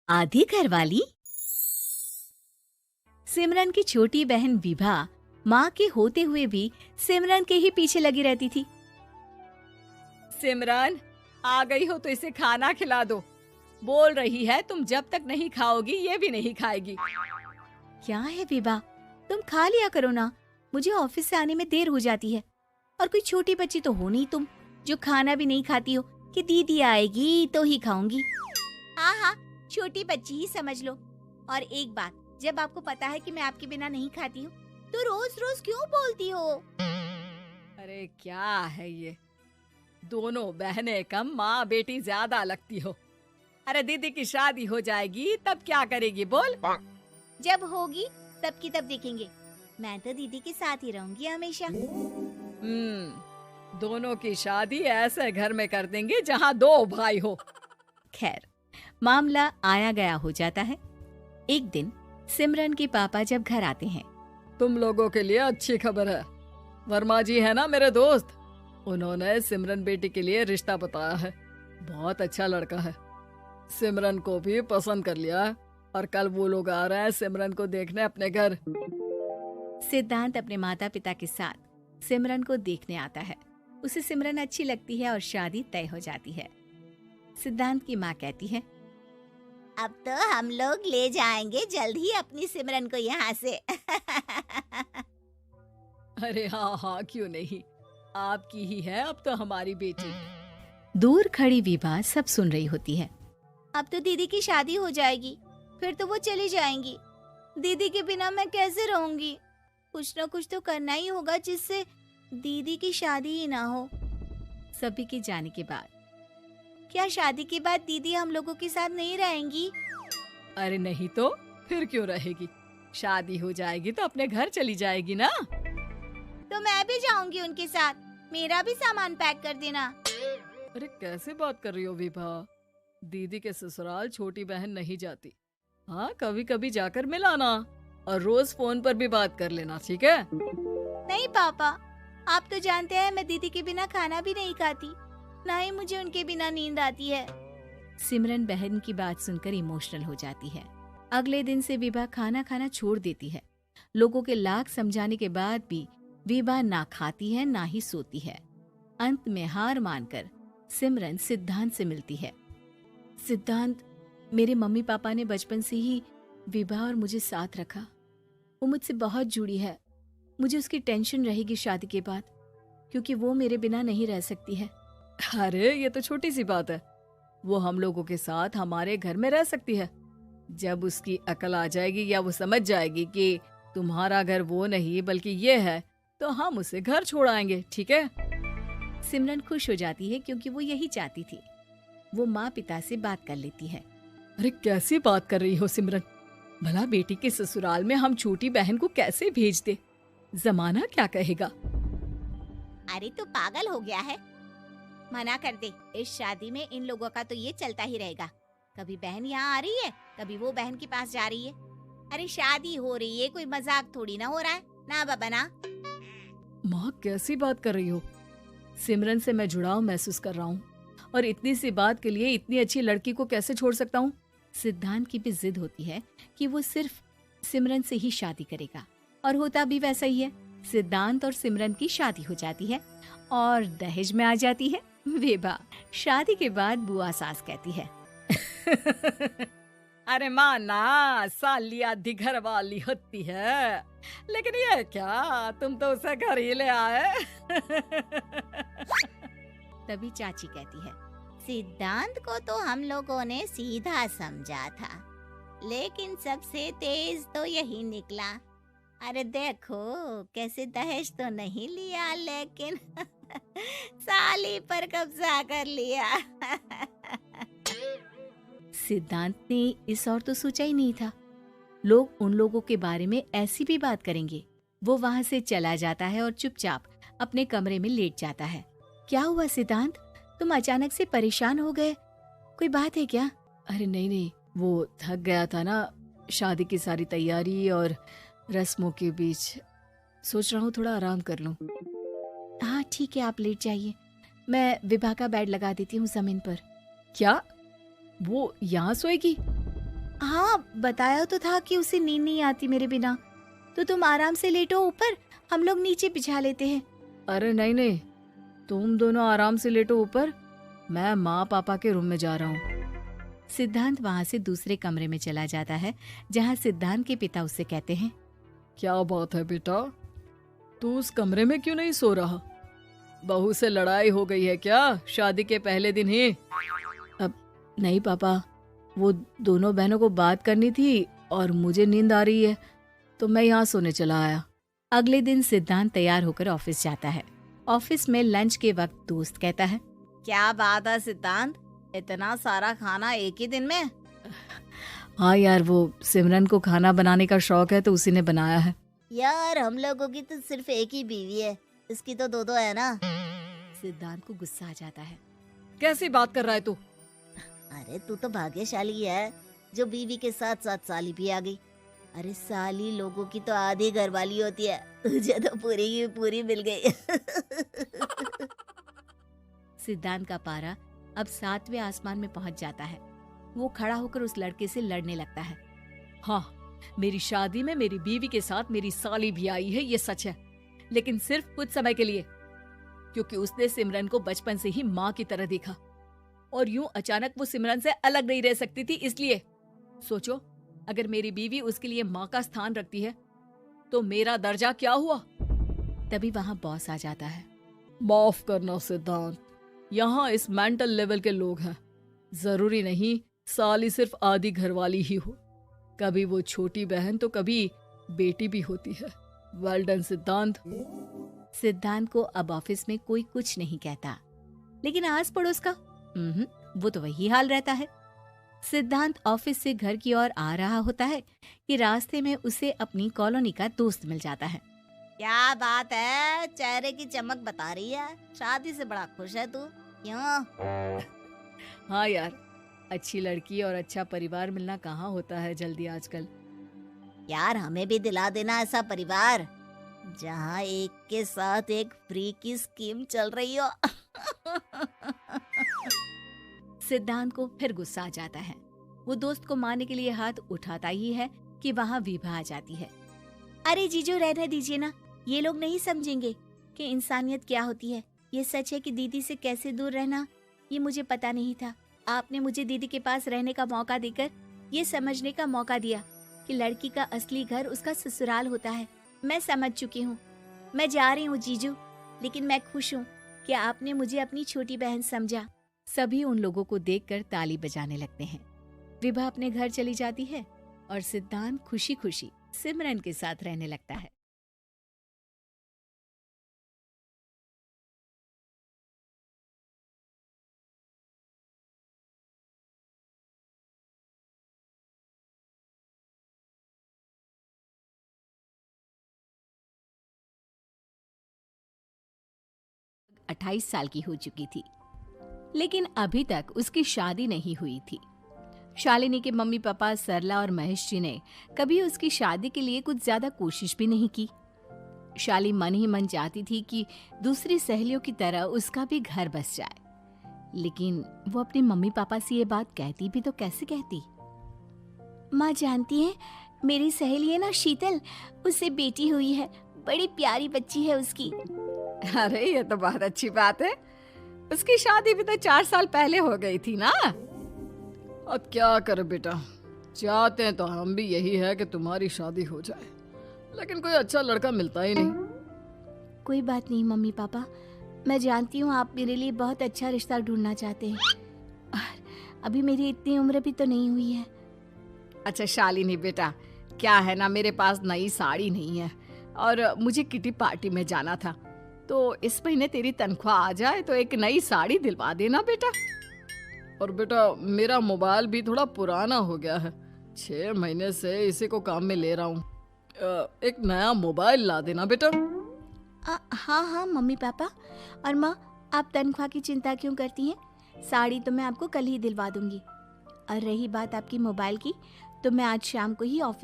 आधी घरवाली। सिमरन की छोटी बहन विभा माँ के होते हुए भी सिमरन के ही पीछे लगी रहती थी। सिमरन, आ गई हो तो इसे खाना खिला दो। बोल रही है तुम जब तक नहीं खाओगी ये भी नहीं खाएगी। क्या है विभा, तुम खा लिया करो ना, मुझे ऑफिस से आने में देर हो जाती है। और कोई छोटी बच्ची तो हो नहीं तुम जो खाना भी नहीं खाती हो कि दीदी आएगी तो ही खाऊंगी। हाँ हाँ, छोटी बच्ची ही समझ लो। और एक बात, जब आपको पता है कि मैं आपके बिना नहीं खाती हूँ तो रोज रोज क्यों बोलती हो? अरे क्या है ये, दोनों बहनें कम माँ बेटी ज्यादा लगती हो। अरे दीदी की शादी हो जाएगी तब क्या करेगी बोल? जब होगी तब की तब देखेंगे। मैं तो दीदी के साथ ही रहूंगी हमेशा। दोनों की शादी ऐसे घर में कर देंगे जहाँ दो भाई हो। खैर, मामला आया गया हो जाता है। एक दिन सिमरन के पापा जब घर आते हैं। तुम लोगों के लिए अच्छी खबर है। वर्मा जी है ना मेरे दोस्त, उन्होंने सिमरन बेटी के लिए रिश्ता बताया है। बहुत अच्छा लड़का है, सिमरन को भी पसंद कर लिया है और कल वो लोग आ रहे हैं सिमरन को देखने अपने घर। सिद्धांत अपने माता पिता के साथ सिमरन को देखने आता है। उसे सिमरन अच्छी लगती है और शादी तय हो जाती है। सिद्धांत की माँ कहती है, अब तो हम लोग ले जाएंगे जल्द ही अपनी सिमरन को यहाँ से। अरे हाँ हाँ, क्यों नहीं, आपकी ही है अब तो हमारी बेटी। दूर खड़ी विभा सब सुन रही होती है। अब तो दीदी की शादी हो जाएगी, फिर तो वो चली जाएंगी। दीदी के बिना मैं कैसे रहूंगी? कुछ न कुछ तो करना ही होगा जिससे दीदी की शादी ही ना हो। सभी के जाने के बाद क्या शादी के बाद दीदी हम लोगों के साथ नहीं रहेंगी? अरे नहीं तो फिर क्यों रहेगी, शादी हो जाएगी तो अपने घर चली जाएगी ना। तो मैं भी जाऊंगी उनके साथ, मेरा भी सामान पैक कर देना। अरे कैसे बात कर रही हो विभा, दीदी के ससुराल छोटी बहन नहीं जाती। हाँ, कभी कभी जाकर मिलाना और रोज फोन पर भी बात कर लेना, ठीक है? नहीं पापा, आप तो जानते हैं मैं दीदी के बिना खाना भी नहीं खाती, ना ही मुझे उनके बिना नींद आती है। सिमरन बहन की बात सुनकर इमोशनल हो जाती है। अगले दिन से विभा खाना खाना छोड़ देती है। लोगों के लाख समझाने के बाद भी विभा ना खाती है ना ही सोती है। अंत में हार मानकर सिमरन सिद्धांत से मिलती है। सिद्धांत, मेरे मम्मी पापा ने बचपन से ही विभा और मुझे साथ रखा। वो मुझसे बहुत जुड़ी है। मुझे उसकी टेंशन रहेगी शादी के बाद, क्योंकि वो मेरे बिना नहीं रह सकती है। अरे ये तो छोटी सी बात है, वो हम लोगों के साथ हमारे घर में रह सकती है। जब उसकी अकल आ जाएगी या वो समझ जाएगी कि तुम्हारा घर वो नहीं बल्कि ये है, तो हम उसे घर छोड़ आएंगे, ठीक है? सिमरन खुश हो जाती है क्योंकि वो यही चाहती थी। वो माँ पिता से बात कर लेती है। अरे कैसी बात कर रही हो सिमरन, भला बेटी के ससुराल में हम छोटी बहन को कैसे भेज दे? जमाना क्या कहेगा? अरे तो पागल हो गया है, मना कर दे। इस शादी में इन लोगों का तो ये चलता ही रहेगा। कभी बहन यहाँ आ रही है, कभी वो बहन के पास जा रही है। अरे शादी हो रही है, कोई मजाक थोड़ी ना हो रहा है ना बाबा ना। माँ कैसी बात कर रही हो? सिमरन से मैं जुड़ाव महसूस कर रहा हूँ और इतनी सी बात के लिए इतनी अच्छी लड़की को कैसे छोड़ सकता हूँ? सिद्धांत की भी जिद होती है कि वो सिर्फ सिमरन से ही शादी करेगा, और होता भी वैसा ही है। सिद्धांत और सिमरन की शादी हो जाती है और दहेज में आ जाती है विभा। शादी के बाद बुआ सास कहती है, अरे माँ ना, साली आधी घर वाली होती है, लेकिन ये क्या, तुम तो उसे घर ही ले आए। तभी चाची कहती है, सिद्धांत को तो हम लोगों ने सीधा समझा था, लेकिन सबसे तेज तो यही निकला। अरे देखो कैसे दहेज तो नहीं लिया, लेकिन साली पर कब्जा कर लिया। सिद्धांत ने इस और तो सोचा ही नहीं था, लोग उन लोगों के बारे में ऐसी भी बात करेंगे। वो वहाँ से चला जाता है और चुपचाप अपने कमरे में लेट जाता है। क्या हुआ सिद्धांत, तुम अचानक से परेशान हो गए, कोई बात है क्या? अरे नहीं नहीं, वो थक गया था ना, शादी की सारी तैयारी और रस्मों के बीच, सोच रहा हूँ थोड़ा आराम कर लूं। हाँ ठीक है, आप लेट जाइए, मैं विभा का बेड लगा देती हूँ जमीन पर। क्या वो यहाँ सोएगी? हाँ, बताया तो था कि उसे नींद नहीं आती मेरे बिना। तो तुम आराम से लेटो ऊपर, हम लोग नीचे बिछा लेते हैं। अरे नहीं नहीं, तुम दोनों आराम से लेटो ऊपर, मैं माँ पापा के रूम में जा रहा हूँ। सिद्धांत वहाँ से दूसरे कमरे में चला जाता है, जहाँ सिद्धांत के पिता उससे कहते हैं, क्या बात है बेटा, तू उस कमरे में क्यों नहीं सो रहा? बहू से लड़ाई हो गई है क्या शादी के पहले दिन ही? अब नहीं पापा, वो दोनों बहनों को बात करनी थी और मुझे नींद आ रही है, तो मैं यहाँ सोने चला आया। अगले दिन सिद्धांत तैयार होकर ऑफिस जाता है। ऑफिस में लंच के वक्त दोस्त कहता है, क्या बात है सिद्धांत, इतना सारा खाना एक ही दिन में? हाँ यार, वो सिमरन को खाना बनाने का शौक है तो उसी ने बनाया है। यार हम लोगों की तो सिर्फ एक ही बीवी है, इसकी तो दो दो है ना। सिद्धांत को गुस्सा आ जाता है। कैसी बात कर रहा है तू? अरे तू तो भाग्यशाली है जो बीवी के साथ साथ साली भी आ गई। अरे साली लोगों की तो आधी घरवाली होती है, तुझे तो पूरी की पूरी मिल गई। सिद्धांत का पारा अब 7वें आसमान में पहुंच जाता है। वो खड़ा होकर उस लड़के से लड़ने लगता है। हाँ, मेरी शादी में मेरी बीवी के साथ मेरी साली भी आई है, ये सच है, लेकिन सिर्फ कुछ समय के लिए, क्योंकि उसने सिमरन को बचपन से ही माँ की तरह देखा और यूं अचानक वो सिमरन से अलग नहीं रह सकती थी। इसलिए सोचो, अगर मेरी बीवी उसके लिए माँ का स्थान रखती है तो मेरा दर्जा क्या हुआ? तभी वहाँ बॉस आ जाता है। माफ करना सिद्धांत, यहाँ इस मेंटल लेवल के लोग हैं। जरूरी नहीं साली सिर्फ आधी घरवाली ही हो, कभी वो छोटी बहन तो कभी बेटी भी होती है। वेल डन सिद्धांत। सिद्धांत को अब ऑफिस में कोई कुछ नहीं कहता, लेकिन आस पड़ोस का वो तो वही हाल रहता है। सिद्धांत ऑफिस से घर की ओर आ रहा होता है कि रास्ते में उसे अपनी कॉलोनी का दोस्त मिल जाता है। क्या बात है, चेहरे की चमक बता रही है, शादी से बड़ा खुश है तू, क्यों? हाँ यार, अच्छी लड़की और अच्छा परिवार मिलना कहाँ होता है जल्दी आजकल। यार हमें भी दिला देना ऐसा परिवार जहाँ एक के साथ एक फ्री की स्कीम चल रही हो। सिद्धांत को फिर गुस्सा आ जाता है। वो दोस्त को मारने के लिए हाथ उठाता ही है कि वहाँ विभा आ जाती है। अरे जीजू, रहने दीजिए ना, ये लोग नहीं समझेंगे कि इंसानियत क्या होती है। ये सच है कि दीदी से कैसे दूर रहना, ये मुझे पता नहीं था। आपने मुझे दीदी के पास रहने का मौका देकर ये समझने का मौका दिया कि लड़की का असली घर उसका ससुराल होता है। मैं समझ चुकी हूँ, मैं जा रही हूँ जीजू, लेकिन मैं खुश हूँ कि आपने मुझे अपनी छोटी बहन समझा। सभी उन लोगों को देखकर ताली बजाने लगते हैं। विभा अपने घर चली जाती है और सिद्धांत खुशी खुशी सिमरन के साथ रहने लगता है। वह 28 साल की हो चुकी थी, लेकिन अभी तक उसकी शादी नहीं हुई थी। शालिनी के मम्मी पापा सरला और महेश जी ने कभी उसकी शादी के लिए कुछ ज्यादा कोशिश भी नहीं की। शाली मन ही मन चाहती थी कि दूसरी सहेलियों की तरह उसका भी घर बस जाए, लेकिन वो अपने मम्मी पापा से ये बात कहती भी तो कैसे कहती। माँ जानती है, मेरी सहेली है ना शीतल, उससे बेटी हुई है, बड़ी प्यारी बच्ची है उसकी। अरे ये तो बहुत अच्छी बात है, उसकी शादी भी तो 4 साल पहले हो गई थी ना। अब क्या करे बेटा, चाहते हैं तो हम भी यही है कि तुम्हारी शादी हो जाए, लेकिन कोई अच्छा लड़का मिलता ही नहीं। कोई बात नहीं मम्मी पापा, मैं जानती हूँ आप मेरे लिए बहुत अच्छा रिश्ता ढूंढना चाहते हैं, और अभी मेरी इतनी उम्र भी तो नहीं हुई है। अच्छा शालिनी बेटा, क्या है ना, मेरे पास नई साड़ी नहीं है और मुझे किटी पार्टी में जाना था, तो इस महीने तेरी तनख्वाह आ जाए तो एक नई साड़ी दिलवा देना बेटा। और बेटा मेरा मोबाइल भी थोड़ा पुराना हो गया है, 6 महीने से इसी को काम में ले रहा हूँ, एक नया मोबाइल ला देना बेटा। हाँ हाँ मम्मी पापा। और माँ, आप तनख्वाह की चिंता क्यों करती हैं? साड़ी तो मैं आपको कल ही दिलवा दूंगी। और रही बात आपकी मोबाइल की, तो मैं आज शाम को ही ऑफिस